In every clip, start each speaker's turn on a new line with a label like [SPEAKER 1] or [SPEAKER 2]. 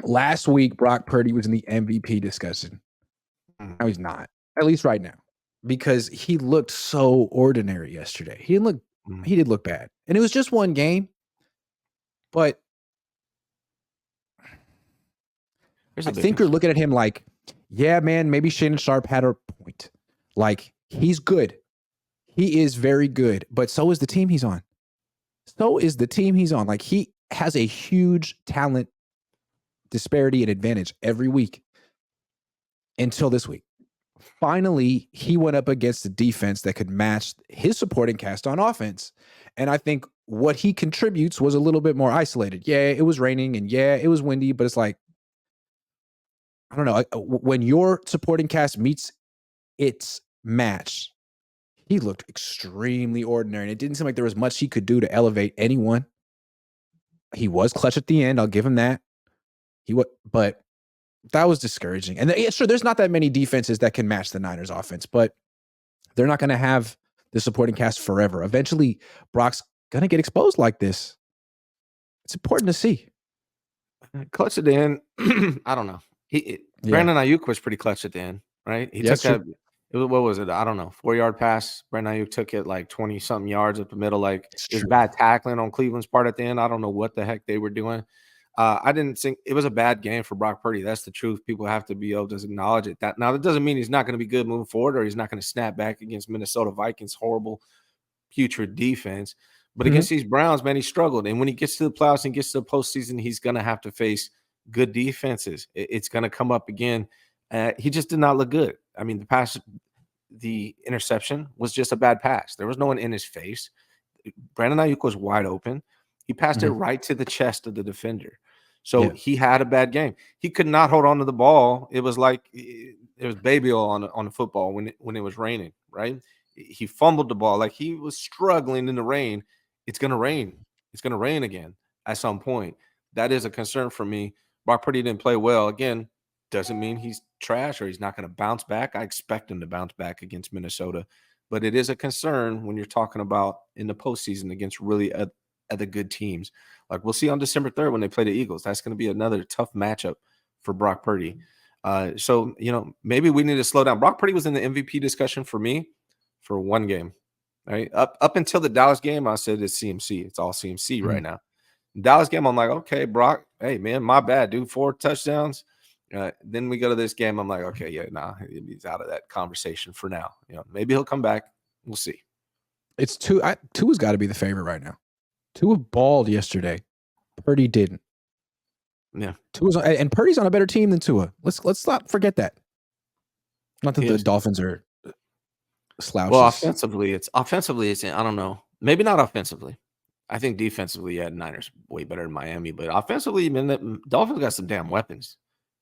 [SPEAKER 1] Last week, Brock Purdy was in the MVP discussion. Now he's not, at least right now, because he looked so ordinary yesterday. He did look bad. And it was just one game, but I think you're looking at him like, yeah, man, maybe Shannon Sharp had a point. Like, he's good. He is very good, but so is the team he's on. Like, he has a huge talent disparity and advantage every week until this week. Finally, he went up against a defense that could match his supporting cast on offense. And I think what he contributes was a little bit more isolated. Yeah, it was raining and yeah, it was windy, but it's like, I don't know. When your supporting cast meets its match, he looked extremely ordinary. And it didn't seem like there was much he could do to elevate anyone. He was clutch at the end. I'll give him that. But that was discouraging. And yeah, sure, there's not that many defenses that can match the Niners offense, but they're not going to have the supporting cast forever. Eventually, Brock's going to get exposed like this. It's important to see.
[SPEAKER 2] Clutch at the end. I don't know. Brandon Ayuk was pretty clutch at the end, right? He took that. What was it? I don't know. 4-yard pass. Brandon Ayuk took it like 20-something yards up the middle. Like, it was bad tackling on Cleveland's part at the end. I don't know what the heck they were doing. I didn't think it was a bad game for Brock Purdy. That's the truth. People have to be able to acknowledge it. That doesn't mean he's not going to be good moving forward, or he's not going to snap back against Minnesota Vikings' horrible, putrid defense. But against these Browns, man, he struggled. And when he gets to the playoffs and gets to the postseason, he's going to have to face good defenses. It's going to come up again. He just did not look good. I mean, the interception was just a bad pass. There was no one in his face. Brandon Ayuk was wide open. He passed it right to the chest of the defender. So he had a bad game. He could not hold on to the ball. It was like it was baby oil on the football when it was raining, right? He fumbled the ball. Like, he was struggling in the rain. It's going to rain. It's going to rain again at some point. That is a concern for me. Brock Purdy didn't play well. Again, doesn't mean he's trash or he's not going to bounce back. I expect him to bounce back against Minnesota. But it is a concern when you're talking about in the postseason against really other good teams. Like, we'll see on December 3rd when they play the Eagles. That's going to be another tough matchup for Brock Purdy. So, maybe we need to slow down. Brock Purdy was in the MVP discussion for me for one game, right? Up until the Dallas game, I said it's CMC. It's all CMC right now. Dallas game, I'm like, okay, Brock, hey, man, my bad, dude. 4 touchdowns. Then we go to this game. I'm like, okay, he's out of that conversation for now. Maybe he'll come back. We'll see.
[SPEAKER 1] It's Tua's got to be the favorite right now. Tua balled yesterday. Purdy didn't.
[SPEAKER 2] Yeah.
[SPEAKER 1] And Purdy's on a better team than Tua. Let's not forget that. Not that the Dolphins are slouches.
[SPEAKER 2] Well, offensively, it's I don't know. Maybe not offensively. I think defensively, Niners way better than Miami. But offensively, man, the Dolphins got some damn weapons.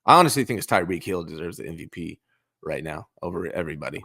[SPEAKER 2] I honestly think it's Tyreek Hill deserves the MVP right now over everybody.